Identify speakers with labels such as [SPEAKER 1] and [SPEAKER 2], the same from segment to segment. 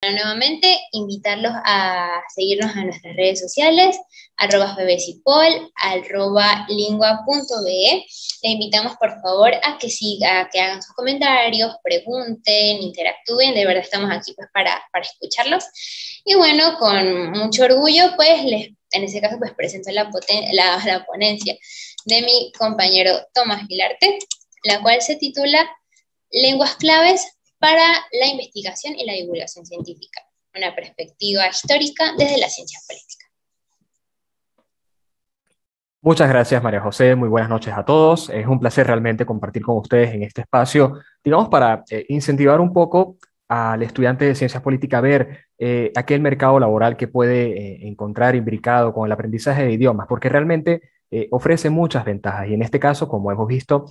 [SPEAKER 1] Bueno, nuevamente invitarlos a seguirnos en nuestras redes sociales, @bbcipol, @lingua.be. Le invitamos por favor a que que hagan sus comentarios, pregunten, interactúen, de verdad estamos aquí pues para escucharlos. Y bueno, con mucho orgullo pues en ese caso pues presento la ponencia de mi compañero Tomás Guilarte, la cual se titula Lenguas claves para la investigación y la divulgación científica, una perspectiva histórica desde la ciencia política.
[SPEAKER 2] Muchas gracias, María José. Muy buenas noches a todos. Es un placer realmente compartir con ustedes en este espacio, digamos, para incentivar un poco al estudiante de ciencias políticas a ver aquel mercado laboral que puede encontrar imbricado con el aprendizaje de idiomas, porque realmente ofrece muchas ventajas. Y en este caso, como hemos visto,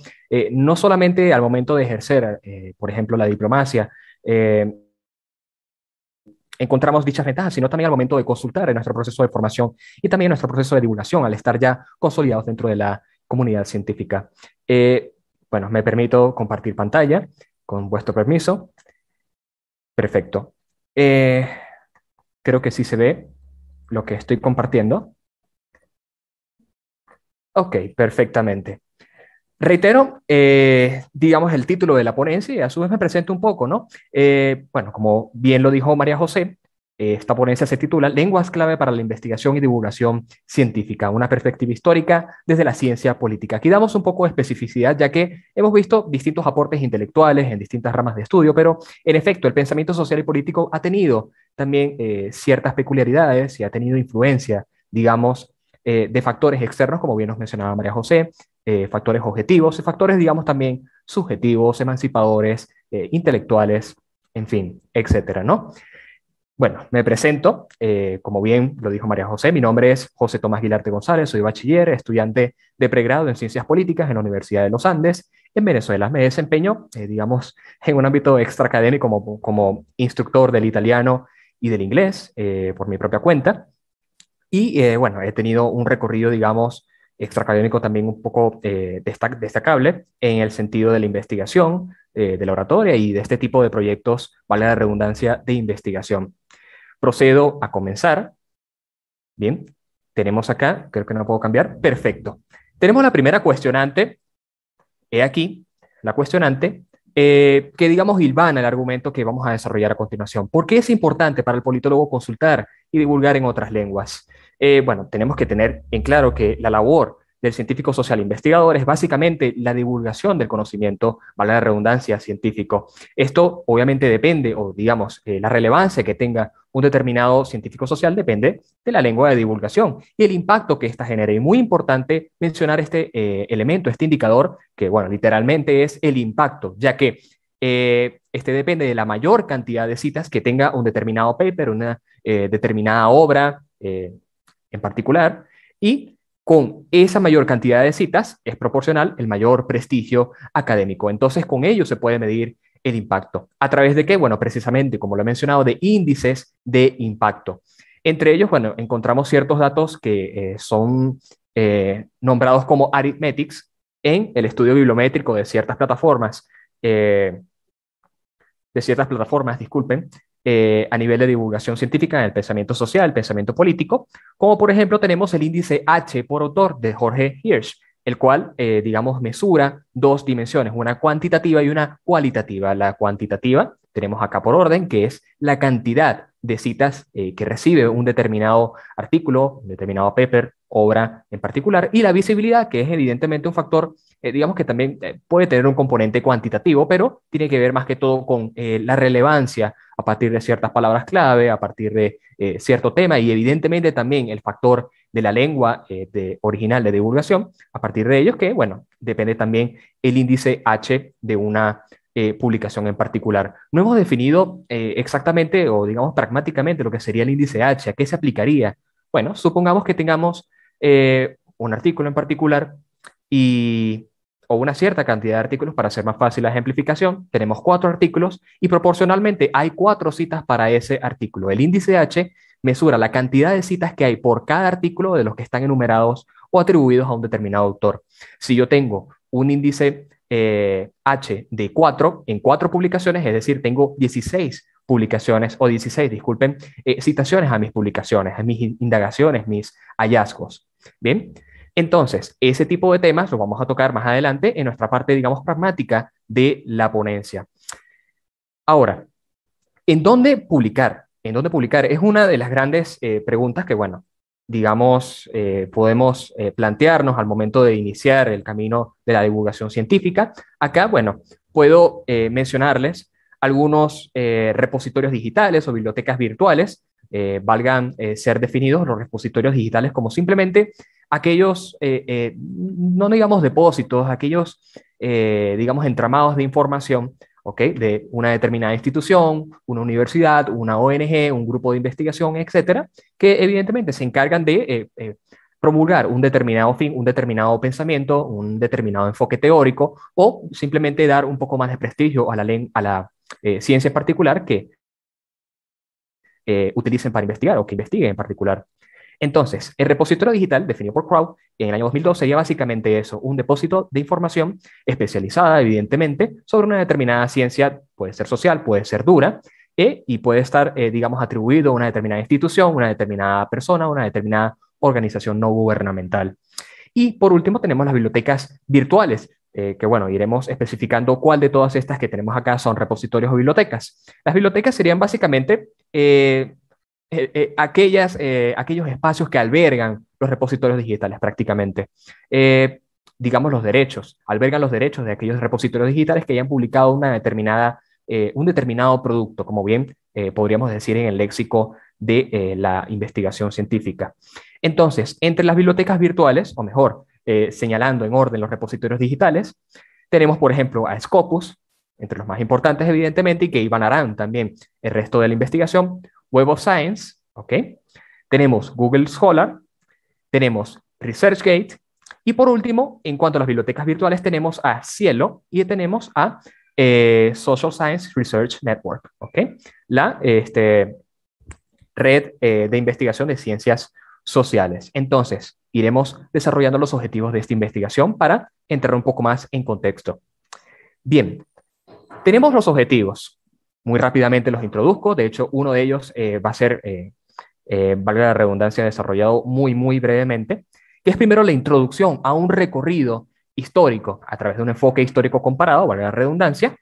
[SPEAKER 2] no solamente al momento de ejercer, por ejemplo, la diplomacia, encontramos dichas ventajas, sino también al momento de consultar en nuestro proceso de formación y también en nuestro proceso de divulgación, al estar ya consolidados dentro de la comunidad científica. Bueno, me permito compartir pantalla con vuestro permiso. Perfecto. Creo que sí se ve lo que estoy compartiendo. Ok, perfectamente. Reitero, digamos, el título de la ponencia y a su vez me presento un poco, ¿no? Bueno, como bien lo dijo María José, esta ponencia se titula Lenguas clave para la investigación y divulgación científica, una perspectiva histórica desde la ciencia política. Aquí damos un poco de especificidad, ya que hemos visto distintos aportes intelectuales en distintas ramas de estudio, pero en efecto, el pensamiento social y político ha tenido también ciertas peculiaridades y ha tenido influencia, digamos, de factores externos, como bien nos mencionaba María José, factores objetivos y factores, digamos, también subjetivos, emancipadores, intelectuales, en fin, etcétera, ¿no? Bueno, me presento, como bien lo dijo María José, mi nombre es José Tomás Guilarte González, soy bachiller, estudiante de pregrado en Ciencias Políticas en la Universidad de los Andes, en Venezuela. Me desempeño, digamos, en un ámbito extraacadémico como instructor del italiano y del inglés por mi propia cuenta. Y bueno, he tenido un recorrido, digamos, extraacadémico también un poco destacable en el sentido de la investigación, de la oratoria y de este tipo de proyectos, vale la redundancia, de investigación. Procedo a comenzar. Bien, tenemos acá, creo que no puedo cambiar. Perfecto. Tenemos la primera cuestionante. He aquí la cuestionante que, digamos, hilvana el argumento que vamos a desarrollar a continuación. ¿Por qué es importante para el politólogo consultar y divulgar en otras lenguas? Bueno, tenemos que tener en claro que la labor del científico social investigador es básicamente la divulgación del conocimiento, vale la redundancia, científico. Esto obviamente depende, o digamos, la relevancia que tenga un determinado científico social depende de la lengua de divulgación y el impacto que ésta genere. Y muy importante mencionar este elemento, este indicador, que, bueno, literalmente es el impacto, ya que este depende de la mayor cantidad de citas que tenga un determinado paper, una determinada obra en particular, y con esa mayor cantidad de citas es proporcional el mayor prestigio académico. Entonces, con ello se puede medir el impacto. ¿A través de qué? Bueno, precisamente, como lo he mencionado, de índices de impacto. Entre ellos, bueno, encontramos ciertos datos que son nombrados como arithmetics en el estudio bibliométrico de ciertas plataformas, disculpen, a nivel de divulgación científica en el pensamiento social, el pensamiento político, como por ejemplo tenemos el índice H por autor de Jorge Hirsch, el cual, digamos, mesura dos dimensiones, una cuantitativa y una cualitativa. La cuantitativa tenemos acá por orden, que es la cantidad de citas que recibe un determinado artículo, un determinado paper, obra en particular, y la visibilidad, que es evidentemente un factor, digamos que también puede tener un componente cuantitativo, pero tiene que ver más que todo con la relevancia a partir de ciertas palabras clave, a partir de cierto tema, y evidentemente también el factor de la lengua original de divulgación, a partir de ellos que, bueno, depende también el índice H de una publicación en particular. No hemos definido exactamente o, digamos, pragmáticamente lo que sería el índice H, a qué se aplicaría. Bueno, supongamos que tengamos un artículo en particular y o una cierta cantidad de artículos para hacer más fácil la ejemplificación. Tenemos 4 artículos y proporcionalmente hay 4 citas para ese artículo. El índice H mesura la cantidad de citas que hay por cada artículo de los que están enumerados o atribuidos a un determinado autor. Si yo tengo un índice H de 4 en 4 publicaciones, es decir, tengo 16 publicaciones, o 16, disculpen, citaciones a mis publicaciones, a mis indagaciones, mis hallazgos. Bien, entonces, ese tipo de temas los vamos a tocar más adelante en nuestra parte, digamos, pragmática de la ponencia. Ahora, ¿en dónde publicar? ¿En dónde publicar? Es una de las grandes preguntas que, bueno, digamos, podemos plantearnos al momento de iniciar el camino de la divulgación científica. Acá, bueno, puedo mencionarles algunos repositorios digitales o bibliotecas virtuales. Valgan ser definidos los repositorios digitales como simplemente aquellos, no digamos depósitos, aquellos, digamos, entramados de información, ¿ok? De una determinada institución, una universidad, una ONG, un grupo de investigación, etcétera, que evidentemente se encargan de promulgar un determinado fin, un determinado pensamiento, un determinado enfoque teórico, o simplemente dar un poco más de prestigio a la ciencia en particular que utilicen para investigar o que investiguen en particular. Entonces, el repositorio digital, definido por Crow en el año 2012, sería básicamente eso, un depósito de información especializada, evidentemente, sobre una determinada ciencia, puede ser social, puede ser dura, y puede estar, digamos, atribuido a una determinada institución, una determinada persona, una determinada organización no gubernamental. Y por último, tenemos las bibliotecas virtuales, que bueno, iremos especificando cuál de todas estas que tenemos acá son repositorios o bibliotecas. Las bibliotecas serían básicamente aquellos espacios que albergan los repositorios digitales prácticamente. Digamos los derechos, albergan los derechos de aquellos repositorios digitales que hayan publicado un determinado producto, como bien podríamos decir en el léxico de la investigación científica. Entonces, entre las bibliotecas virtuales, o mejor, señalando en orden los repositorios digitales, tenemos, por ejemplo, a Scopus, entre los más importantes, evidentemente, y que ibanarán también el resto de la investigación, Web of Science, ¿ok? Tenemos Google Scholar, tenemos ResearchGate, y por último, en cuanto a las bibliotecas virtuales, tenemos a Cielo y tenemos a Social Science Research Network, ¿ok? La red de investigación de ciencias sociales. Entonces, iremos desarrollando los objetivos de esta investigación para entrar un poco más en contexto. Bien, tenemos los objetivos. Muy rápidamente los introduzco. De hecho, uno de ellos va a ser, valga la redundancia, desarrollado muy brevemente, que es primero la introducción a un recorrido histórico a través de un enfoque histórico comparado, valga la redundancia,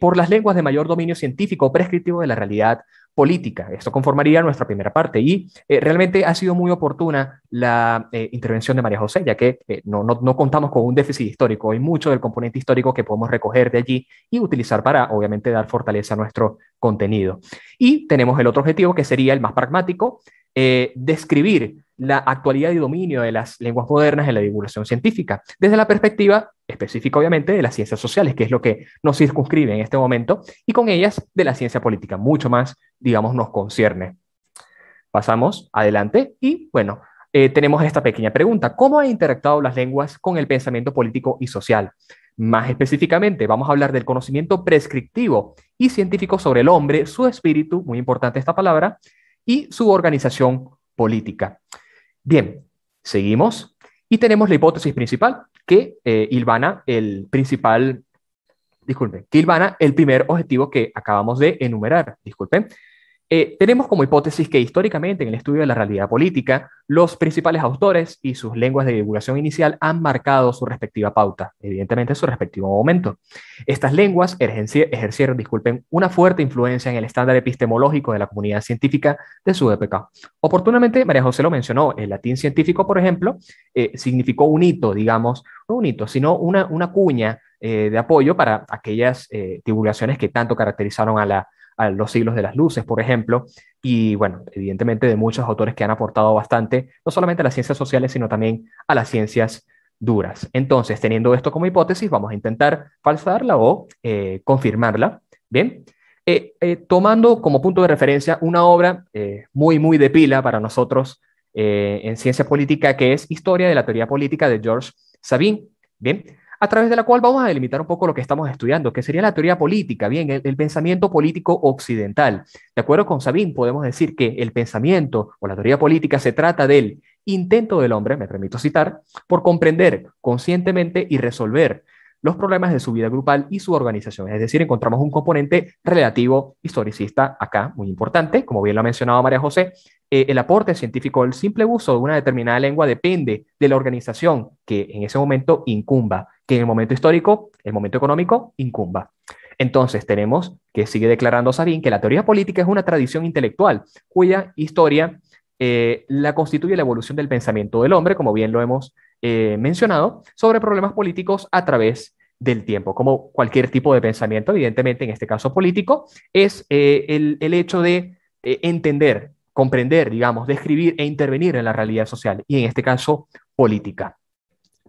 [SPEAKER 2] por las lenguas de mayor dominio científico o prescriptivo de la realidad política. Esto conformaría nuestra primera parte y realmente ha sido muy oportuna la intervención de María José, ya que no contamos con un déficit histórico. Hay mucho del componente histórico que podemos recoger de allí y utilizar para, obviamente, dar fortaleza a nuestro contenido. Y tenemos el otro objetivo que sería el más pragmático, describir la actualidad y dominio de las lenguas modernas en la divulgación científica, desde la perspectiva específica, obviamente, de las ciencias sociales, que es lo que nos circunscribe en este momento, y con ellas de la ciencia política, mucho más, digamos, nos concierne. Pasamos adelante y, bueno, tenemos esta pequeña pregunta. ¿Cómo han interactuado las lenguas con el pensamiento político y social? Más específicamente, vamos a hablar del conocimiento prescriptivo y científico sobre el hombre, su espíritu, muy importante esta palabra, y su organización política. Bien, seguimos y tenemos la hipótesis principal que hilvana el primer objetivo que acabamos de enumerar. Disculpen. Tenemos como hipótesis que históricamente en el estudio de la realidad política, los principales autores y sus lenguas de divulgación inicial han marcado su respectiva pauta, evidentemente su respectivo momento. Estas lenguas ejercieron, una fuerte influencia en el estándar epistemológico de la comunidad científica de su época. Oportunamente, María José lo mencionó, el latín científico, por ejemplo, significó un hito, digamos, no un hito, sino una cuña de apoyo para aquellas divulgaciones que tanto caracterizaron a los siglos de las luces, por ejemplo, y bueno, evidentemente de muchos autores que han aportado bastante, no solamente a las ciencias sociales, sino también a las ciencias duras. Entonces, teniendo esto como hipótesis, vamos a intentar falsearla o confirmarla. Bien, tomando como punto de referencia una obra muy de pila para nosotros en ciencia política, que es Historia de la Teoría Política de George Sabin. Bien, a través de la cual vamos a delimitar un poco lo que estamos estudiando, que sería la teoría política, bien, el pensamiento político occidental. De acuerdo con Sabin, podemos decir que el pensamiento o la teoría política se trata del intento del hombre, me permito citar, por comprender conscientemente y resolver los problemas de su vida grupal y su organización. Es decir, encontramos un componente relativo historicista acá, muy importante, como bien lo ha mencionado María José. El aporte científico, el simple uso de una determinada lengua depende de la organización que en ese momento incumba, que en el momento histórico, el momento económico, incumba. Entonces tenemos que sigue declarando Sabin que la teoría política es una tradición intelectual cuya historia la constituye la evolución del pensamiento del hombre, como bien lo hemos mencionado, sobre problemas políticos a través del tiempo. Como cualquier tipo de pensamiento, evidentemente en este caso político, es el hecho de entender, comprender, digamos, describir e intervenir en la realidad social y en este caso política.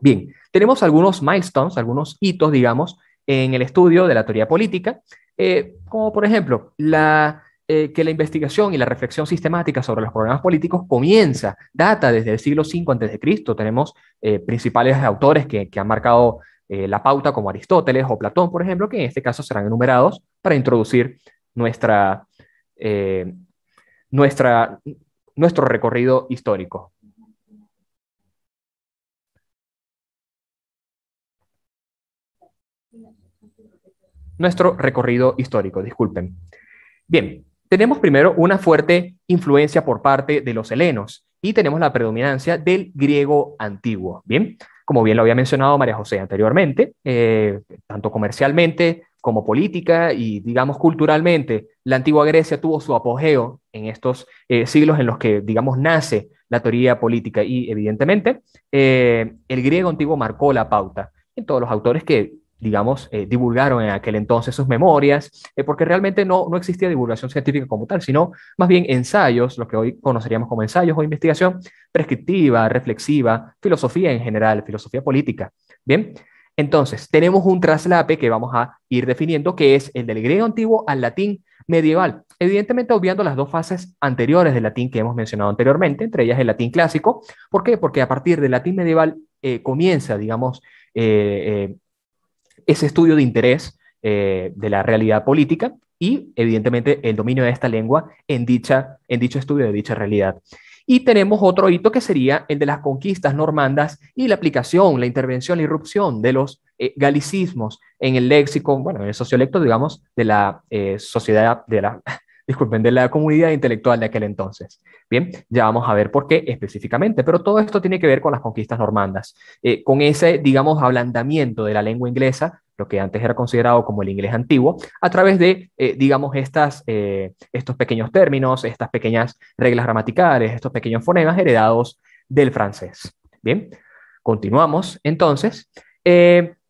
[SPEAKER 2] Bien, tenemos algunos milestones, algunos hitos, digamos, en el estudio de la teoría política, como por ejemplo que la investigación y la reflexión sistemática sobre los problemas políticos data desde el siglo V a.C. Tenemos principales autores que han marcado la pauta, como Aristóteles o Platón, por ejemplo, que en este caso serán enumerados para introducir nuestra, eh, nuestra, nuestro recorrido histórico. Nuestro recorrido histórico, disculpen. Bien, tenemos primero una fuerte influencia por parte de los helenos y tenemos la predominancia del griego antiguo. Bien, como bien lo había mencionado María José anteriormente, tanto comercialmente como política y, digamos, culturalmente, la antigua Grecia tuvo su apogeo en estos siglos en los que, digamos, nace la teoría política y, evidentemente, el griego antiguo marcó la pauta en todos los autores que digamos, divulgaron en aquel entonces sus memorias, porque realmente no existía divulgación científica como tal, sino más bien ensayos, lo que hoy conoceríamos como ensayos o investigación prescriptiva, reflexiva, filosofía en general, filosofía política. Bien, entonces tenemos un traslape que vamos a ir definiendo, que es el del griego antiguo al latín medieval, evidentemente obviando las dos fases anteriores del latín que hemos mencionado anteriormente, entre ellas el latín clásico. ¿Por qué? Porque a partir del latín medieval comienza, digamos, ese estudio de interés de la realidad política y, evidentemente, el dominio de esta lengua en dicho estudio de dicha realidad. Y tenemos otro hito que sería el de las conquistas normandas y la aplicación, la intervención, la irrupción de los galicismos en el léxico, bueno, en el sociolecto, digamos, de la sociedad, disculpen, de la comunidad intelectual de aquel entonces. Bien, ya vamos a ver por qué específicamente, pero todo esto tiene que ver con las conquistas normandas, con ese, digamos, ablandamiento de la lengua inglesa, lo que antes era considerado como el inglés antiguo, a través de, digamos, estos pequeños términos, estas pequeñas reglas gramaticales, estos pequeños fonemas heredados del francés. Bien, continuamos entonces.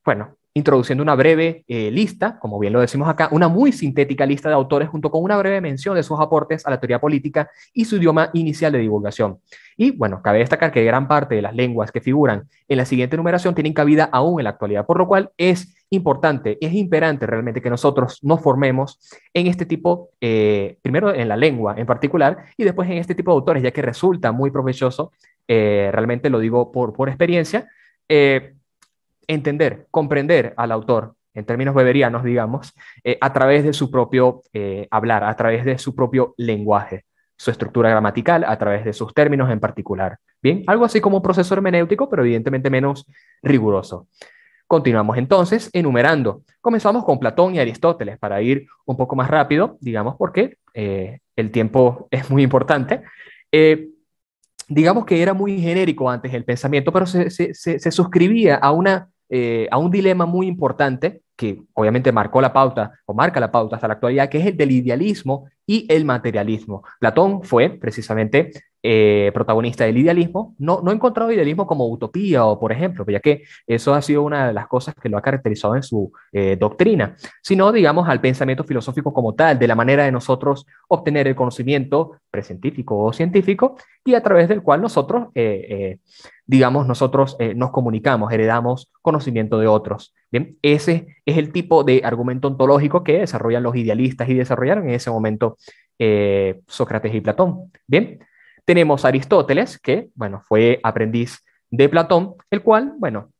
[SPEAKER 2] Bueno, introduciendo una breve lista, como bien lo decimos acá, una muy sintética lista de autores junto con una breve mención de sus aportes a la teoría política y su idioma inicial de divulgación. Y bueno, cabe destacar que gran parte de las lenguas que figuran en la siguiente numeración tienen cabida aún en la actualidad, por lo cual es importante, es imperante realmente que nosotros nos formemos en este tipo, primero en la lengua en particular, y después en este tipo de autores, ya que resulta muy provechoso, realmente lo digo por experiencia, entender, comprender al autor en términos weberianos, digamos, a través de su propio hablar, a través de su propio lenguaje, su estructura gramatical, a través de sus términos en particular. Bien, algo así como un proceso hermenéutico, pero evidentemente menos riguroso. Continuamos entonces enumerando. Comenzamos con Platón y Aristóteles para ir un poco más rápido, digamos, porque el tiempo es muy importante. Digamos que era muy genérico antes el pensamiento, pero se suscribía a un dilema muy importante que obviamente marcó la pauta o marca la pauta hasta la actualidad, que es el del idealismo y el materialismo. Platón fue precisamente protagonista del idealismo. No he encontrado idealismo como utopía o, por ejemplo, ya que eso ha sido una de las cosas que lo ha caracterizado en su doctrina, sino, digamos, al pensamiento filosófico como tal, de la manera de nosotros obtener el conocimiento prescientífico o científico y a través del cual nosotros digamos, nosotros nos comunicamos, heredamos conocimiento de otros. Bien, ese es el tipo de argumento ontológico que desarrollan los idealistas y desarrollaron en ese momento Sócrates y Platón. Bien, tenemos a Aristóteles, que, bueno, fue aprendiz de Platón, el cual, bueno,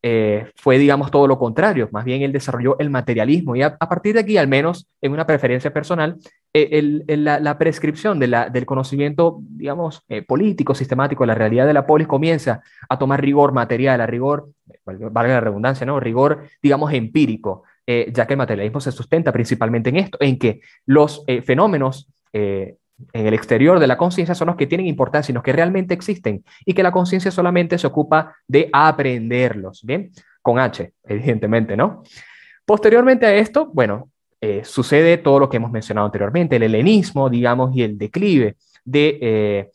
[SPEAKER 2] fue, digamos, todo lo contrario, más bien él desarrolló el materialismo y a partir de aquí, al menos en una preferencia personal, la prescripción del conocimiento, digamos, político, sistemático, la realidad de la polis comienza a tomar rigor material, a rigor, valga la redundancia, ¿no? Rigor, digamos, empírico, ya que el materialismo se sustenta principalmente en esto, en que los fenómenos en el exterior de la conciencia son los que tienen importancia y los que realmente existen, y que la conciencia solamente se ocupa de aprenderlos, ¿bien? Con H, evidentemente, ¿no? Posteriormente a esto, bueno, sucede todo lo que hemos mencionado anteriormente, el helenismo, digamos, y el declive de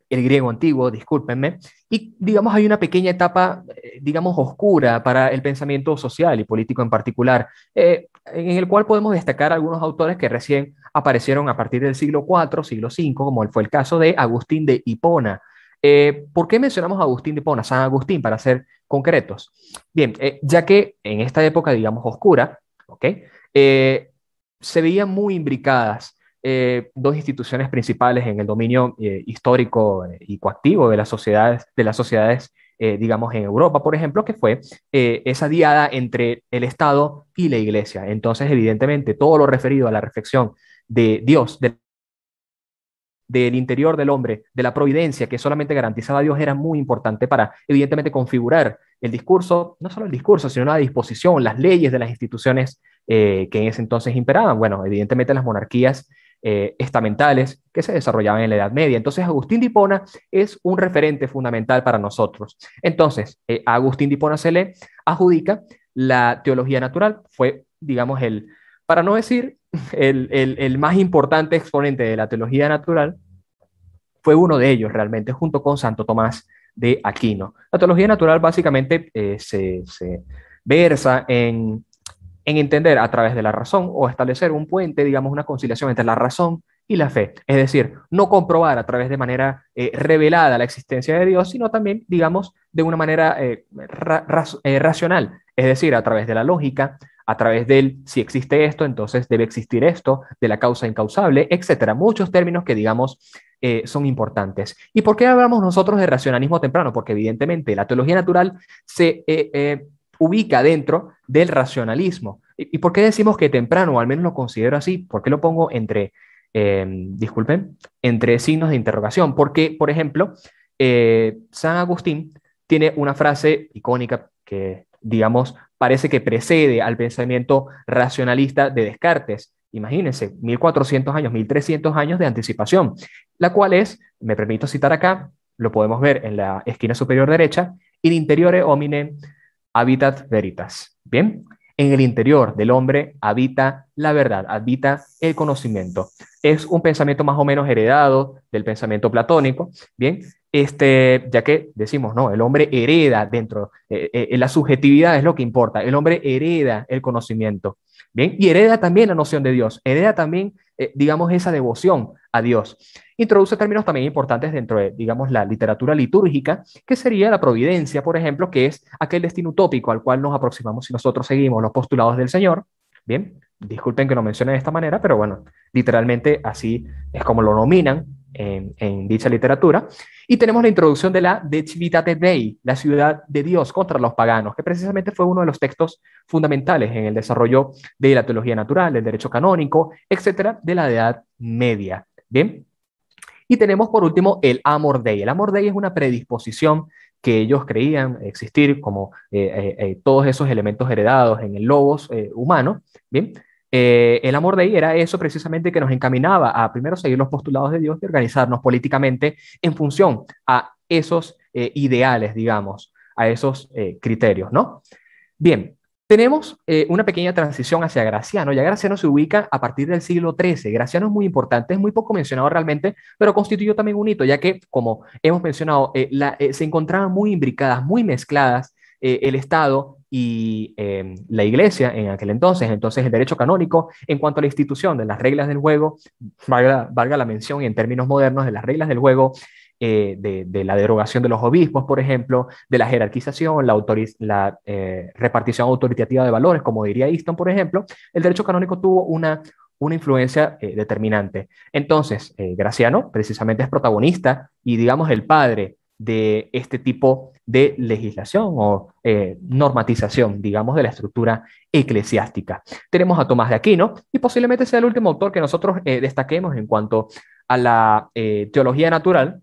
[SPEAKER 2] el griego antiguo, discúlpenme, y digamos hay una pequeña etapa, digamos, oscura para el pensamiento social y político en particular, en el cual podemos destacar algunos autores que recién aparecieron a partir del siglo IV, siglo V, como fue el caso de Agustín de Hipona. ¿Por qué mencionamos a Agustín de Hipona, San Agustín, para ser concretos? Bien, ya que en esta época, digamos, oscura, ¿ok? Se veían muy imbricadas dos instituciones principales en el dominio histórico y coactivo de las sociedades digamos, en Europa, por ejemplo, que fue esa diada entre el Estado y la Iglesia. Entonces, evidentemente, todo lo referido a la reflexión de Dios, del interior del hombre, de la providencia que solamente garantizaba Dios, era muy importante para, evidentemente, configurar el discurso, no solo el discurso, sino la disposición, las leyes de las instituciones que en ese entonces imperaban. Bueno, evidentemente las monarquías estamentales que se desarrollaban en la Edad Media. Entonces, Agustín de Hipona es un referente fundamental para nosotros. Entonces, a Agustín de Hipona se le adjudica la teología natural, fue, digamos, para no decir el más importante exponente de la teología natural, fue uno de ellos realmente, junto con Santo Tomás de Aquino. La teología natural básicamente se versa en entender a través de la razón o establecer un puente, digamos, una conciliación entre la razón y la fe. Es decir, no comprobar a través de manera revelada la existencia de Dios, sino también, digamos, de una manera racional. Es decir, a través de la lógica, a través del si existe esto, entonces debe existir esto, de la causa incausable, etcétera. Muchos términos que, digamos, son importantes. ¿Y por qué hablamos nosotros de racionalismo temprano? Porque evidentemente la teología natural se ubica dentro del racionalismo. ¿Y por qué decimos que temprano, o al menos lo considero así? ¿Por qué lo pongo disculpen, entre signos de interrogación? Porque, por ejemplo, San Agustín tiene una frase icónica que, digamos, parece que precede al pensamiento racionalista de Descartes. Imagínense, 1400 años, 1300 años de anticipación, la cual es, me permito citar acá, lo podemos ver en la esquina superior derecha, in interiore homine habitat veritas. Bien, en el interior del hombre habita la verdad, habita el conocimiento. Es un pensamiento más o menos heredado del pensamiento platónico, bien, ya que decimos, no, el hombre hereda dentro, la subjetividad es lo que importa, el hombre hereda el conocimiento, bien, y hereda también la noción de Dios, hereda también, digamos, esa devoción a Dios. Introduce términos también importantes dentro de, digamos, la literatura litúrgica, que sería la providencia, por ejemplo, que es aquel destino utópico al cual nos aproximamos si nosotros seguimos los postulados del Señor. Bien, disculpen que lo mencione de esta manera, pero bueno, literalmente así es como lo nominan en dicha literatura. Y tenemos la introducción de la De Civitate Dei, la ciudad de Dios contra los paganos, que precisamente fue uno de los textos fundamentales en el desarrollo de la teología natural, del derecho canónico, etcétera, de la Edad Media. Bien. Y tenemos por último el Amor Dei. El Amor Dei es una predisposición que ellos creían existir como todos esos elementos heredados en el logos humano. Bien, el Amor Dei era eso precisamente que nos encaminaba a primero seguir los postulados de Dios y organizarnos políticamente en función a esos ideales, digamos, a esos criterios, ¿no? Bien, tenemos una pequeña transición hacia Graciano. Ya Graciano se ubica a partir del siglo XIII. Graciano es muy importante, es muy poco mencionado realmente, pero constituyó también un hito, ya que, como hemos mencionado, se encontraban muy imbricadas, muy mezcladas el Estado y la Iglesia en aquel entonces. Entonces, el derecho canónico, en cuanto a la institución de las reglas del juego, valga la mención y en términos modernos de las reglas del juego, de la derogación de los obispos, por ejemplo, de la jerarquización, la repartición autoritativa de valores, como diría Easton, por ejemplo, el derecho canónico tuvo una influencia determinante. Entonces, Graciano precisamente es protagonista y, digamos, el padre de este tipo de legislación o normatización, digamos, de la estructura eclesiástica. Tenemos a Tomás de Aquino y posiblemente sea el último autor que nosotros destaquemos en cuanto a la teología natural,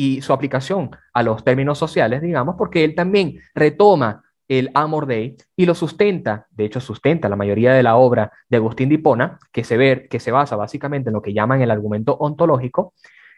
[SPEAKER 2] y su aplicación a los términos sociales, digamos, porque él también retoma el Amor Dei y lo sustenta, de hecho sustenta la mayoría de la obra de Agustín de Hipona, que se basa básicamente en lo que llaman el argumento ontológico.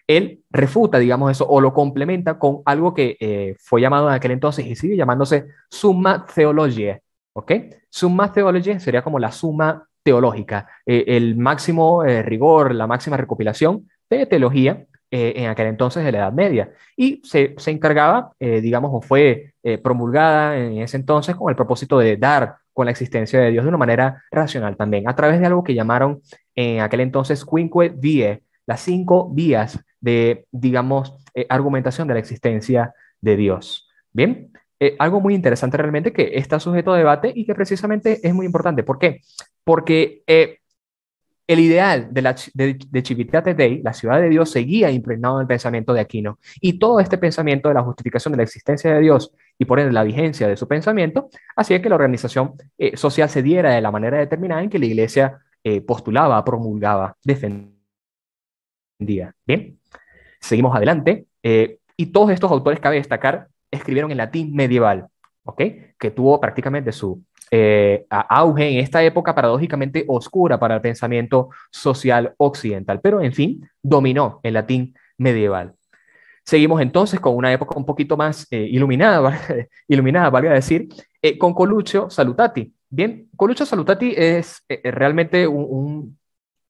[SPEAKER 2] Él refuta, digamos, eso o lo complementa con algo que fue llamado en aquel entonces y sigue llamándose Summa Theologiae, ¿ok? Summa Theologiae sería como la suma teológica, el máximo rigor, la máxima recopilación de teología en aquel entonces de la Edad Media. Y se encargaba, digamos, o fue promulgada en ese entonces con el propósito de dar con la existencia de Dios de una manera racional también, a través de algo que llamaron en aquel entonces Quinque Viae, las 5 vías de, digamos, argumentación de la existencia de Dios. Bien, algo muy interesante realmente que está sujeto a debate y que precisamente es muy importante. ¿Por qué? Porque el ideal de Civitate Dei, la ciudad de Dios, seguía impregnado en el pensamiento de Aquino. Y todo este pensamiento de la justificación de la existencia de Dios y por ende la vigencia de su pensamiento, hacía que la organización social se diera de la manera determinada en que la iglesia postulaba, promulgaba, defendía. Bien, seguimos adelante. Y todos estos autores, cabe destacar, escribieron en latín medieval, ¿ok? Que tuvo prácticamente su auge en esta época paradójicamente oscura para el pensamiento social occidental, pero en fin, dominó el latín medieval. Seguimos entonces con una época un poquito más iluminada, iluminada, valga decir, con Coluccio Salutati. Bien, Coluccio Salutati es realmente un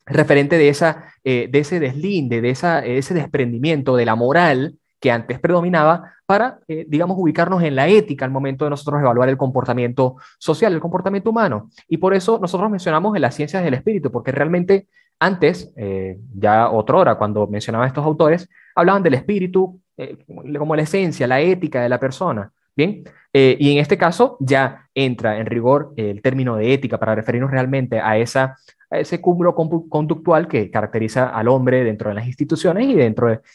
[SPEAKER 2] referente de ese deslinde, ese desprendimiento de la moral que antes predominaba para, digamos, ubicarnos en la ética al momento de nosotros evaluar el comportamiento social, el comportamiento humano. Y por eso nosotros mencionamos en las ciencias del espíritu, porque realmente antes, ya otrora, cuando mencionaba a estos autores, hablaban del espíritu como la esencia, la ética de la persona. Bien, y en este caso ya entra en rigor el término de ética para referirnos realmente a ese cúmulo conductual que caracteriza al hombre dentro de las instituciones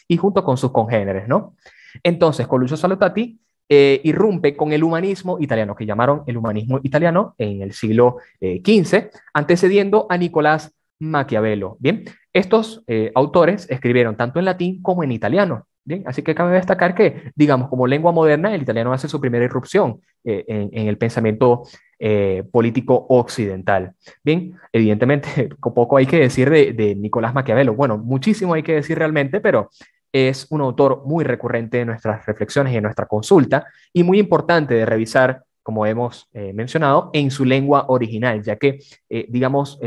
[SPEAKER 2] y junto con sus congéneres, ¿no? Entonces, Coluccio Salutati irrumpe con el humanismo italiano, que llamaron el humanismo italiano en el siglo XV, antecediendo a Nicolás Maquiavelo. Bien, estos autores escribieron tanto en latín como en italiano. Bien, así que cabe destacar que, digamos, como lengua moderna, el italiano hace su primera irrupción en el pensamiento político occidental. Bien, evidentemente, poco hay que decir de Nicolás Maquiavelo. Bueno, muchísimo hay que decir realmente, pero es un autor muy recurrente en nuestras reflexiones y en nuestra consulta y muy importante de revisar, como hemos mencionado, en su lengua original, ya que, digamos,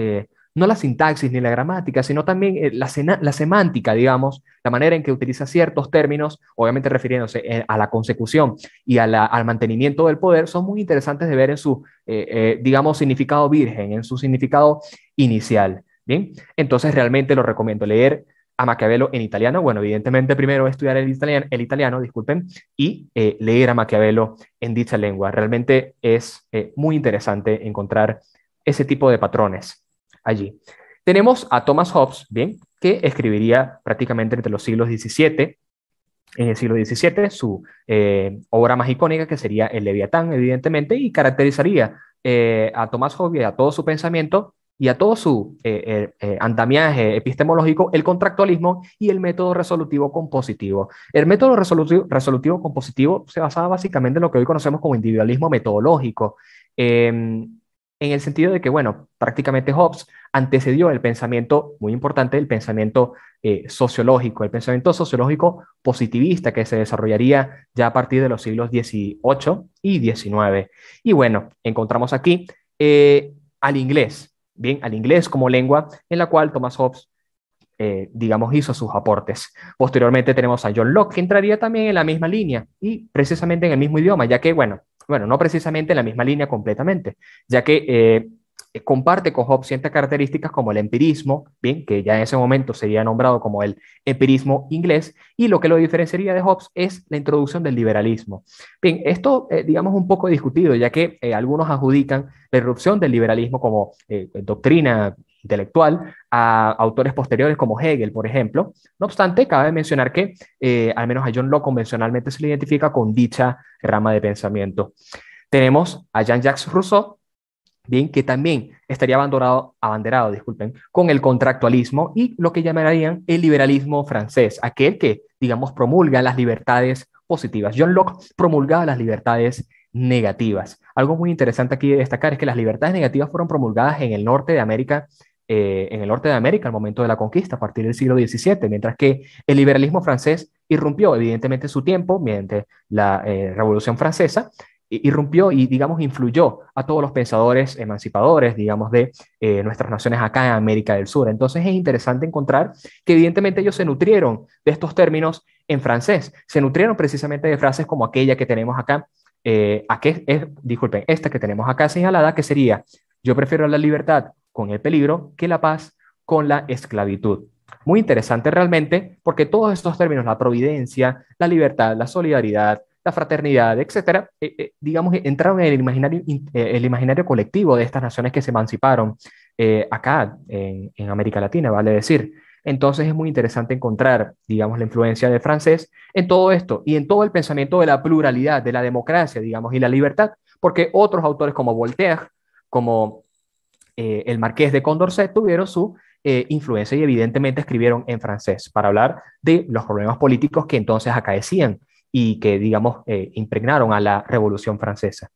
[SPEAKER 2] no la sintaxis ni la gramática, sino también la semántica, digamos, la manera en que utiliza ciertos términos, obviamente refiriéndose a la consecución y al mantenimiento del poder, son muy interesantes de ver en su, digamos, significado virgen, en su significado inicial. Bien, entonces realmente lo recomiendo leer a Maquiavelo en italiano. Bueno, evidentemente primero estudiar el italiano, disculpen, y leer a Maquiavelo en dicha lengua. Realmente es muy interesante encontrar ese tipo de patrones allí. Tenemos a Thomas Hobbes, bien, que escribiría prácticamente entre los siglos XVII, en el siglo XVII, su obra más icónica, que sería el Leviatán, evidentemente, y caracterizaría a Thomas Hobbes y a todo su pensamiento y a todo su andamiaje epistemológico, el contractualismo y el método resolutivo compositivo. El método resolutivo compositivo se basaba básicamente en lo que hoy conocemos como individualismo metodológico, en el sentido de que, bueno, prácticamente Hobbes antecedió el pensamiento, muy importante, el pensamiento sociológico, el pensamiento sociológico positivista que se desarrollaría ya a partir de los siglos XVIII y XIX. Y bueno, encontramos aquí al inglés, bien, al inglés como lengua en la cual Thomas Hobbes, digamos, hizo sus aportes. Posteriormente tenemos a John Locke, que entraría también en la misma línea y precisamente en el mismo idioma, ya que, bueno, no precisamente en la misma línea completamente, ya que comparte con Hobbes ciertas características como el empirismo, bien, que ya en ese momento sería nombrado como el empirismo inglés, y lo que lo diferenciaría de Hobbes es la introducción del liberalismo. Bien, esto, digamos, un poco discutido, ya que algunos adjudican la irrupción del liberalismo como doctrina intelectual a autores posteriores como Hegel, por ejemplo. No obstante, cabe mencionar que al menos a John Locke convencionalmente se le identifica con dicha rama de pensamiento. Tenemos a Jean-Jacques Rousseau, bien, que también estaría abanderado, disculpen, con el contractualismo y lo que llamarían el liberalismo francés, aquel que, digamos, promulga las libertades positivas. John Locke promulgaba las libertades negativas. Algo muy interesante aquí de destacar es que las libertades negativas fueron promulgadas en el norte de América, al momento de la conquista, a partir del siglo XVII, mientras que el liberalismo francés irrumpió evidentemente en su tiempo, mediante la Revolución Francesa, irrumpió y, digamos, influyó a todos los pensadores emancipadores, digamos, de nuestras naciones acá en América del Sur. Entonces es interesante encontrar que evidentemente ellos se nutrieron de estos términos en francés, se nutrieron precisamente de frases como aquella que tenemos acá, disculpen, esta que tenemos acá señalada, que sería: yo prefiero la libertad con el peligro que la paz con la esclavitud. Muy interesante realmente, porque todos estos términos, la providencia, la libertad, la solidaridad, la fraternidad, etcétera, digamos, entraron en el imaginario colectivo de estas naciones que se emanciparon acá en América Latina, vale decir. Entonces es muy interesante encontrar, digamos, la influencia del francés en todo esto y en todo el pensamiento de la pluralidad, de la democracia, digamos, y la libertad, porque otros autores como Voltaire, como el Marqués de Condorcet, tuvieron su influencia y evidentemente escribieron en francés para hablar de los problemas políticos que entonces acaecían y que, digamos, impregnaron a la Revolución Francesa.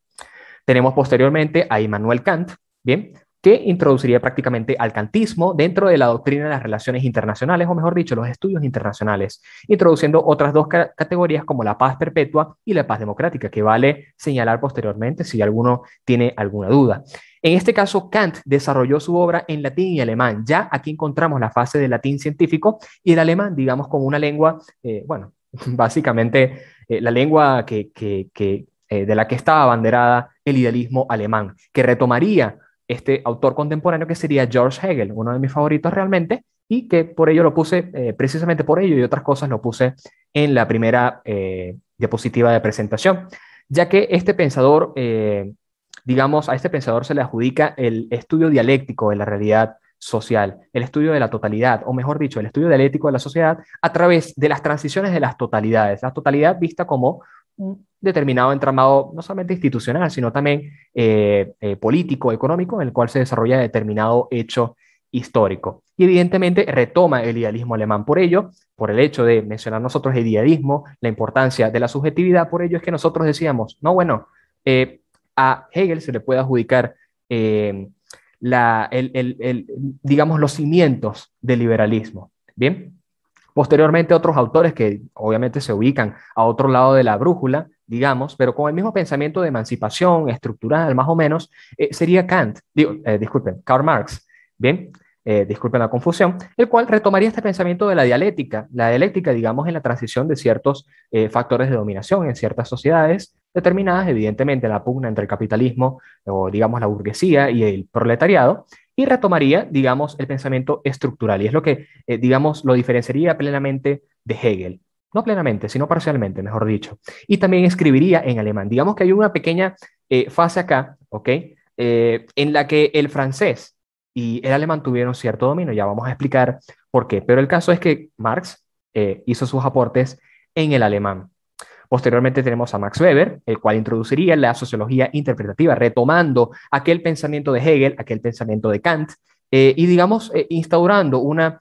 [SPEAKER 2] Tenemos posteriormente a Immanuel Kant, ¿bien?, que introduciría prácticamente al kantismo dentro de la doctrina de las relaciones internacionales, o mejor dicho, los estudios internacionales, introduciendo otras dos categorías como la paz perpetua y la paz democrática, que vale señalar posteriormente si alguno tiene alguna duda. En este caso, Kant desarrolló su obra en latín y alemán. Ya aquí encontramos la fase del latín científico y el alemán, digamos, como una lengua, bueno, básicamente la lengua de la que estaba abanderada el idealismo alemán, que retomaría este autor contemporáneo que sería George Hegel, uno de mis favoritos realmente, y que por ello lo puse, precisamente por ello y otras cosas lo puse en la primera diapositiva de presentación, ya que este pensador, digamos, a este pensador se le adjudica el estudio dialéctico de la realidad social, el estudio de la totalidad, o mejor dicho, el estudio dialéctico de la sociedad a través de las transiciones de las totalidades, la totalidad vista como un determinado entramado no solamente institucional, sino también político, económico, en el cual se desarrolla determinado hecho histórico. Y evidentemente retoma el idealismo alemán. Por ello, por el hecho de mencionar nosotros el idealismo, la importancia de la subjetividad, por ello es que nosotros decíamos, no, bueno, a Hegel se le puede adjudicar eh, digamos, los cimientos del liberalismo. Bien, posteriormente otros autores que obviamente se ubican a otro lado de la brújula, digamos, pero con el mismo pensamiento de emancipación estructural, más o menos, sería disculpen, Karl Marx, bien, disculpen la confusión, el cual retomaría este pensamiento de la dialéctica, digamos, en la transición de ciertos factores de dominación en ciertas sociedades determinadas, evidentemente la pugna entre el capitalismo o, digamos, la burguesía y el proletariado, y retomaría, digamos, el pensamiento estructural. Y es lo que, digamos, lo diferenciaría plenamente de Hegel. No plenamente, sino parcialmente, mejor dicho. Y también escribiría en alemán. Digamos que hay una pequeña fase acá, ¿ok? En la que el francés y el alemán tuvieron cierto dominio. Ya vamos a explicar por qué. Pero el caso es que Marx hizo sus aportes en el alemán. Posteriormente tenemos a Max Weber, el cual introduciría la sociología interpretativa, retomando aquel pensamiento de Hegel, aquel pensamiento de Kant, y digamos, instaurando una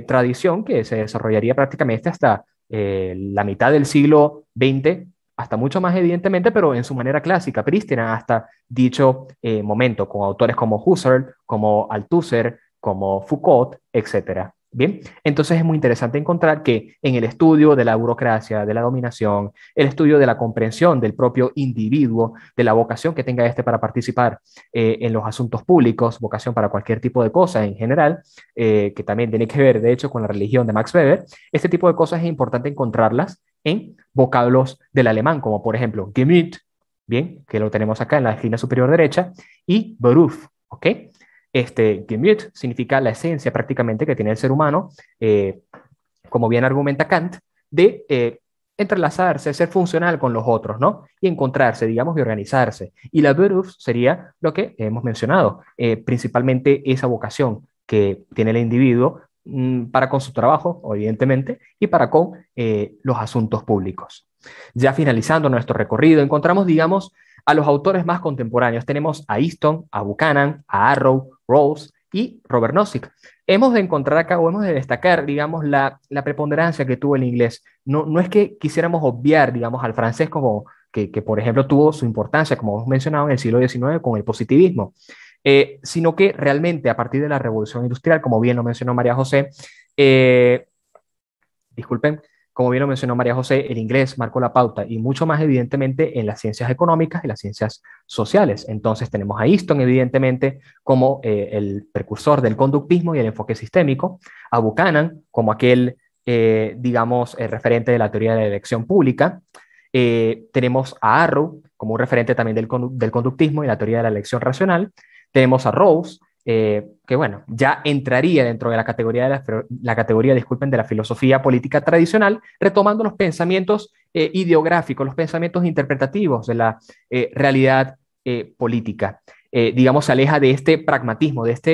[SPEAKER 2] tradición que se desarrollaría prácticamente hasta la mitad del siglo XX, hasta mucho más evidentemente, pero en su manera clásica, prístina, hasta dicho momento, con autores como Husserl, como Althusser, como Foucault, etcétera. Bien, entonces es muy interesante encontrar que en el estudio de la burocracia, de la dominación, el estudio de la comprensión del propio individuo, de la vocación que tenga este para participar en los asuntos públicos, vocación para cualquier tipo de cosa en general, que también tiene que ver, de hecho, con la religión de Max Weber, este tipo de cosas es importante encontrarlas en vocablos del alemán, como por ejemplo Gemüt, bien, que lo tenemos acá en la esquina superior derecha, y Beruf, ¿ok? Gemüt significa la esencia prácticamente que tiene el ser humano, como bien argumenta Kant, de entrelazarse, ser funcional con los otros, ¿no? Y encontrarse, digamos, y organizarse. Y la Beruf sería lo que hemos mencionado, principalmente esa vocación que tiene el individuo para con su trabajo, evidentemente, y para con los asuntos públicos. Ya finalizando nuestro recorrido, encontramos, digamos, a los autores más contemporáneos. Tenemos a Easton, a Buchanan, a Arrow, Rawls y Robert Nozick. Hemos de encontrar acá o hemos de destacar, digamos, la preponderancia que tuvo el inglés. No es que quisiéramos obviar, digamos, al francés como que, por ejemplo, tuvo su importancia, como hemos mencionado, en el siglo XIX con el positivismo, sino que realmente a partir de la Revolución Industrial, como bien lo mencionó María José, eh, disculpen, como bien lo mencionó María José, el inglés marcó la pauta y mucho más evidentemente en las ciencias económicas y las ciencias sociales. Entonces tenemos a Easton evidentemente como el precursor del conductismo y el enfoque sistémico, a Buchanan como aquel, digamos, referente de la teoría de la elección pública. Tenemos a Arrow como un referente también del conductismo y la teoría de la elección racional. Tenemos a Rawls, que bueno, ya entraría dentro de la categoría, disculpen, de la filosofía política tradicional, retomando los pensamientos ideográficos, los pensamientos interpretativos de la realidad política. Digamos, se aleja de este pragmatismo, de esta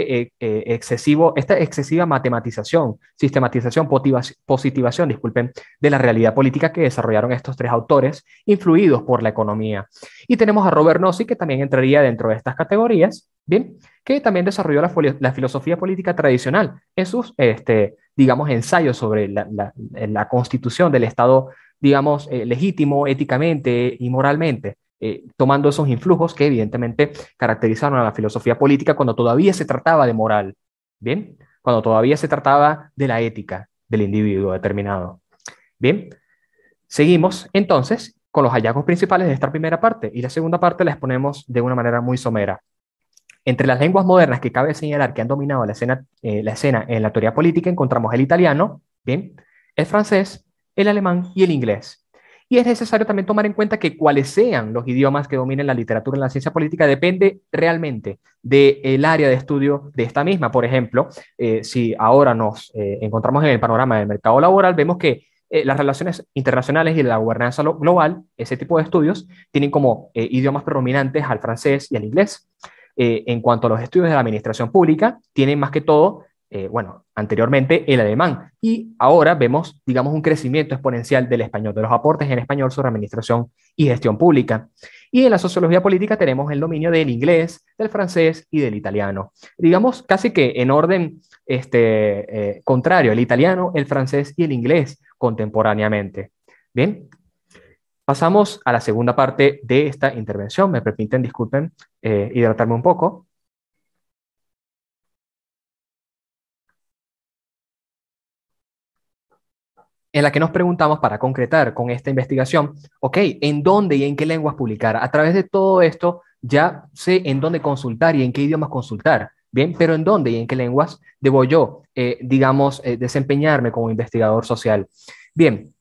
[SPEAKER 2] excesiva matematización, sistematización, positivación, disculpen, de la realidad política que desarrollaron estos tres autores, influidos por la economía. Y tenemos a Robert Nozick, que también entraría dentro de estas categorías, ¿bien? Que también desarrolló la filosofía política tradicional en sus, digamos, ensayos sobre la constitución del Estado, digamos, legítimo éticamente y moralmente, tomando esos influjos que evidentemente caracterizaron a la filosofía política cuando todavía se trataba de moral, ¿bien? Cuando todavía se trataba de la ética del individuo determinado. Bien, seguimos entonces con los hallazgos principales de esta primera parte y la segunda parte la exponemos de una manera muy somera. Entre las lenguas modernas que cabe señalar que han dominado la escena en la teoría política encontramos el italiano, ¿bien? El francés, el alemán y el inglés. Y es necesario también tomar en cuenta que cuáles sean los idiomas que dominen la literatura en la ciencia política depende realmente del área de estudio de esta misma. Por ejemplo, si ahora nos encontramos en el panorama del mercado laboral, vemos que las relaciones internacionales y la gobernanza global, ese tipo de estudios, tienen como idiomas predominantes al francés y al inglés. En cuanto a los estudios de la administración pública, tienen más que todo, bueno, anteriormente el alemán. Y ahora vemos, digamos, un crecimiento exponencial del español, de los aportes en español sobre administración y gestión pública. Y en la sociología política tenemos el dominio del inglés, del francés y del italiano. Digamos, casi que en orden contrario, el italiano, el francés y el inglés contemporáneamente. Bien, pasamos a la segunda parte de esta intervención. Me permiten, disculpen, hidratarme un poco. En la que nos preguntamos para concretar con esta investigación, ok, ¿en dónde y en qué lenguas publicar? A través de todo esto ya sé en dónde consultar y en qué idiomas consultar, ¿bien? Pero ¿en dónde y en qué lenguas debo yo, digamos, desempeñarme como investigador social? Bien,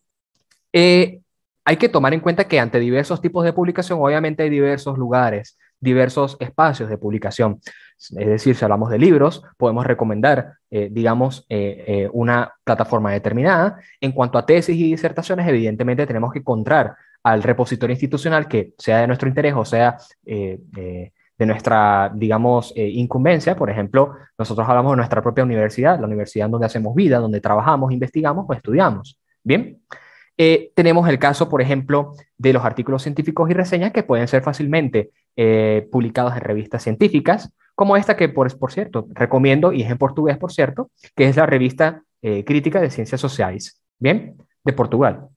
[SPEAKER 2] hay que tomar en cuenta que ante diversos tipos de publicación, obviamente hay diversos lugares, diversos espacios de publicación. Es decir, si hablamos de libros, podemos recomendar, digamos, una plataforma determinada. En cuanto a tesis y disertaciones, evidentemente tenemos que encontrar al repositorio institucional que sea de nuestro interés o sea de nuestra, digamos, incumbencia. Por ejemplo, nosotros hablamos de nuestra propia universidad, la universidad en donde hacemos vida, donde trabajamos, investigamos o estudiamos. Bien. Tenemos el caso, por ejemplo, de los artículos científicos y reseñas que pueden ser fácilmente publicados en revistas científicas, como esta que, por cierto, recomiendo, y es en portugués, por cierto, que es la revista Crítica de Ciencias Sociales, ¿bien? De Portugal,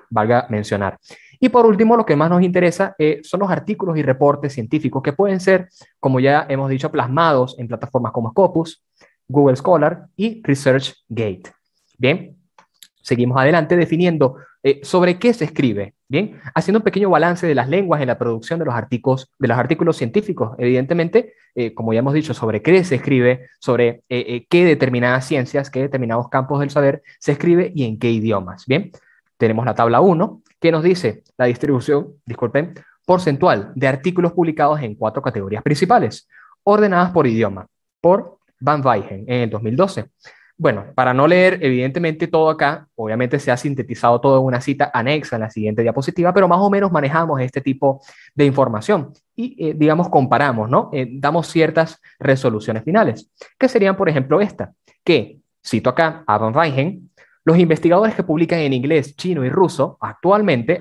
[SPEAKER 2] valga mencionar. Y por último, lo que más nos interesa son los artículos y reportes científicos que pueden ser, como ya hemos dicho, plasmados en plataformas como Scopus, Google Scholar y ResearchGate. Bien, seguimos adelante definiendo sobre qué se escribe, ¿bien? Haciendo un pequeño balance de las lenguas en la producción de los artículos científicos, evidentemente, como ya hemos dicho, sobre qué se escribe, sobre qué determinadas ciencias, qué determinados campos del saber se escribe y en qué idiomas, ¿bien? Tenemos la tabla 1, que nos dice la distribución, disculpen, porcentual de artículos publicados en 4 categorías principales, ordenadas por idioma, por Van Wijnen en el 2012. Bueno, para no leer evidentemente todo acá, obviamente se ha sintetizado todo en una cita anexa en la siguiente diapositiva, pero más o menos manejamos este tipo de información y, digamos, comparamos, ¿no? Damos ciertas resoluciones finales, que serían, por ejemplo, esta, que, cito acá a Van Wijnen, Los investigadores que publican en inglés, chino y ruso, actualmente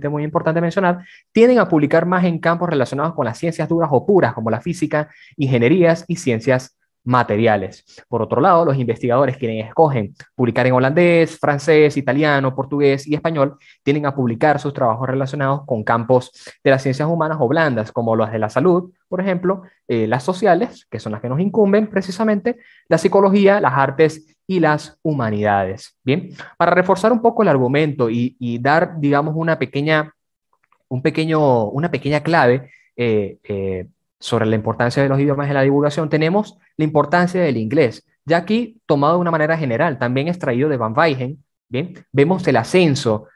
[SPEAKER 2] muy importante mencionar, tienden a publicar más en campos relacionados con las ciencias duras o puras, como la física, ingenierías y ciencias materiales. Por otro lado, los investigadores quienes escogen publicar en holandés, francés, italiano, portugués y español, tienden a publicar sus trabajos relacionados con campos de las ciencias humanas o blandas, como las de la salud, por ejemplo, las sociales, que son las que nos incumben precisamente, la psicología, las artes y las humanidades. Bien, para reforzar un poco el argumento y dar, digamos, una pequeña clave sobre la importancia de los idiomas en la divulgación, tenemos la importancia del inglés, ya aquí tomado de una manera general, también extraído de Van Weigen, ¿bien? Vemos el ascenso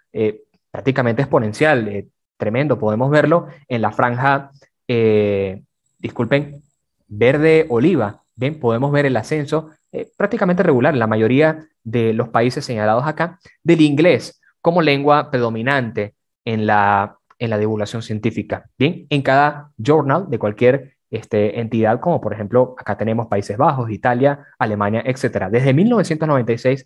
[SPEAKER 2] prácticamente exponencial, tremendo, podemos verlo en la franja, eh, disculpen, verde oliva, ¿bien? Podemos ver el ascenso prácticamente regular en la mayoría de los países señalados acá del inglés como lengua predominante en la divulgación científica. Bien, en cada journal de cualquier entidad, como por ejemplo, acá tenemos Países Bajos, Italia, Alemania, etcétera. Desde 1996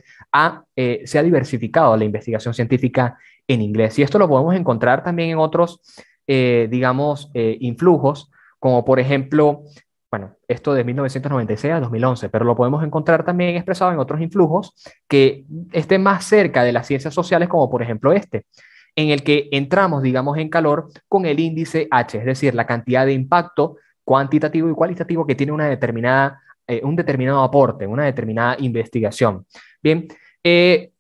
[SPEAKER 2] se ha diversificado la investigación científica en inglés y esto lo podemos encontrar también en otros, digamos, influjos, como por ejemplo, bueno, esto de 1996 a 2011, pero lo podemos encontrar también expresado en otros influjos que estén más cerca de las ciencias sociales, como por ejemplo en el que entramos, digamos, en calor con el índice H, es decir, la cantidad de impacto cuantitativo y cualitativo que tiene un determinado aporte, una determinada investigación. Bien,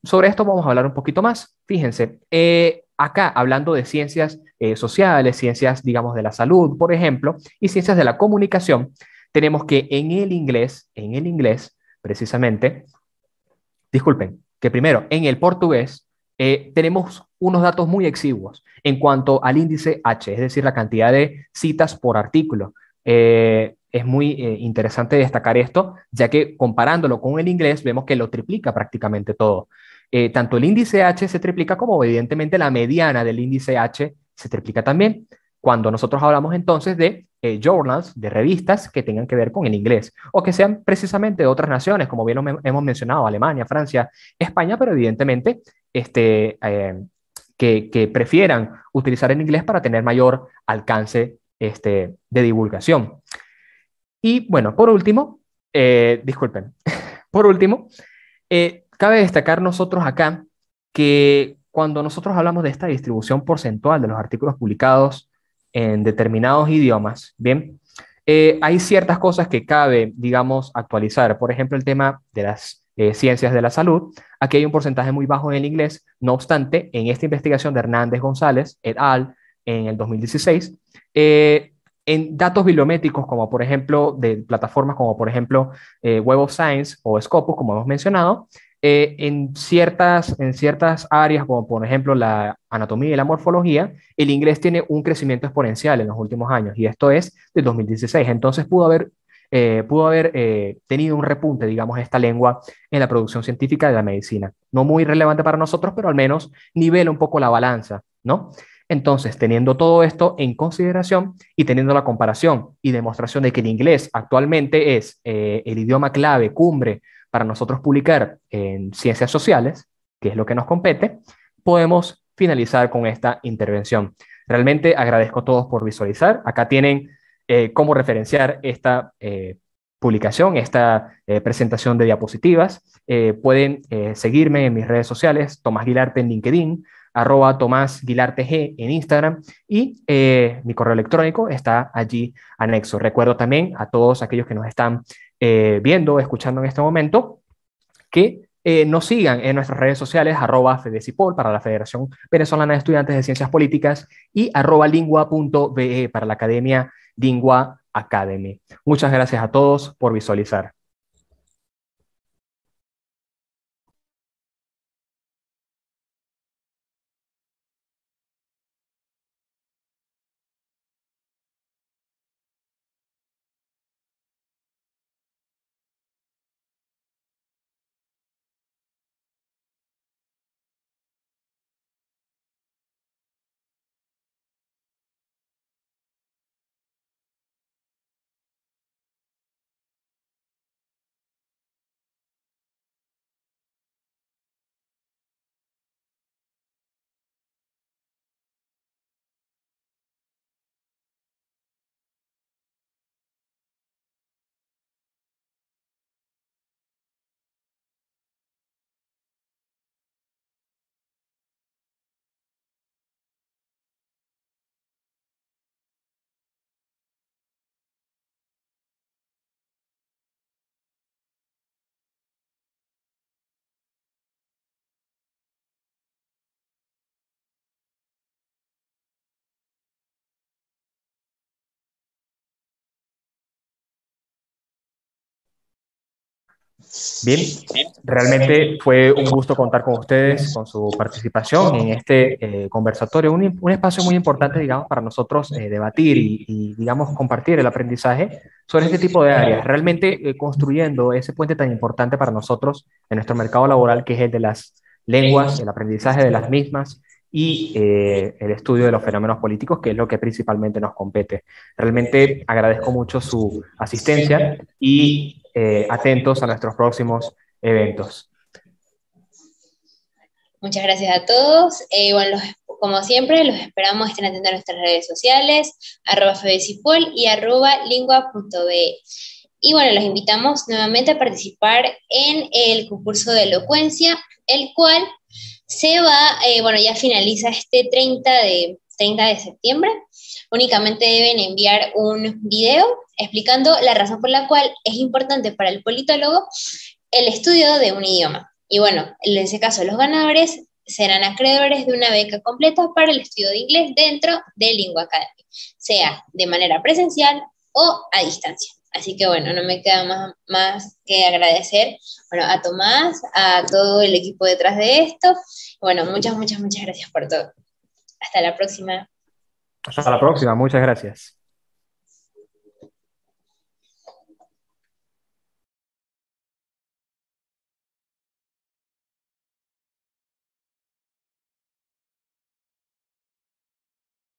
[SPEAKER 2] sobre esto vamos a hablar un poquito más. Fíjense, acá hablando de ciencias sociales, ciencias, digamos, de la salud, por ejemplo, y ciencias de la comunicación, tenemos que en el inglés, precisamente, disculpen, que primero, en el portugués tenemos unos datos muy exiguos en cuanto al índice H, es decir, la cantidad de citas por artículo. Es muy interesante destacar esto, ya que comparándolo con el inglés vemos que lo triplica prácticamente todo. Tanto el índice H se triplica como evidentemente la mediana del índice H se triplica también. Cuando nosotros hablamos entonces de journals, de revistas que tengan que ver con el inglés o que sean precisamente de otras naciones, como bien lo hemos mencionado, Alemania, Francia, España, pero evidentemente que prefieran utilizar el inglés para tener mayor alcance de divulgación. Y bueno, por último, disculpen, por último, cabe destacar nosotros acá que cuando nosotros hablamos de esta distribución porcentual de los artículos publicados en determinados idiomas, bien, hay ciertas cosas que cabe, digamos, actualizar. Por ejemplo, el tema de las ciencias de la salud. Aquí hay un porcentaje muy bajo en el inglés. No obstante, en esta investigación de Hernández González et al. En el 2016, en datos bibliométricos como por ejemplo de plataformas como por ejemplo Web of Science o Scopus, como hemos mencionado, en ciertas áreas, como por ejemplo la anatomía y la morfología, el inglés tiene un crecimiento exponencial en los últimos años, y esto es de 2016. Entonces pudo haber tenido un repunte, digamos, esta lengua en la producción científica de la medicina. No muy relevante para nosotros, pero al menos nivela un poco la balanza, ¿no? Entonces, teniendo todo esto en consideración y teniendo la comparación y demostración de que el inglés actualmente es el idioma clave, cumbre, para nosotros publicar en ciencias sociales, que es lo que nos compete, podemos finalizar con esta intervención. Realmente agradezco a todos por visualizar. Acá tienen cómo referenciar esta publicación, esta presentación de diapositivas. Pueden seguirme en mis redes sociales, Tomás Guilarte en LinkedIn, @Tomás Guilarte G en Instagram, y mi correo electrónico está allí anexo. Recuerdo también a todos aquellos que nos están viendo, escuchando en este momento, que nos sigan en nuestras redes sociales, @FEDECIPOL para la Federación Venezolana de Estudiantes de Ciencias Políticas y @lingua.be para la Academia Lingua Academy. Muchas gracias a todos por visualizar. Bien, realmente fue un gusto contar con ustedes, con su participación en este conversatorio, un espacio muy importante, digamos, para nosotros debatir digamos, compartir el aprendizaje sobre este tipo de áreas, realmente construyendo ese puente tan importante para nosotros en nuestro mercado laboral, que es el de las lenguas, el aprendizaje de las mismas y el estudio de los fenómenos políticos, que es lo que principalmente nos compete. Realmente agradezco mucho su asistencia y atentos a nuestros próximos eventos.
[SPEAKER 1] Muchas gracias a todos. Bueno, como siempre, los esperamos, estén atentos a nuestras redes sociales, @febecipol y @lingua.be. Y bueno, los invitamos nuevamente a participar en el concurso de elocuencia, el cual bueno, ya finaliza este 30 de septiembre. Únicamente deben enviar un video explicando la razón por la cual es importante para el politólogo el estudio de un idioma. Y bueno, en ese caso los ganadores serán acreedores de una beca completa para el estudio de inglés dentro de Lingua Academy, sea de manera presencial o a distancia. Así que bueno, no me queda más que agradecer, bueno, a Tomás, a todo el equipo detrás de esto. Bueno, muchas gracias por todo. Hasta la próxima.
[SPEAKER 2] Hasta la próxima, muchas gracias.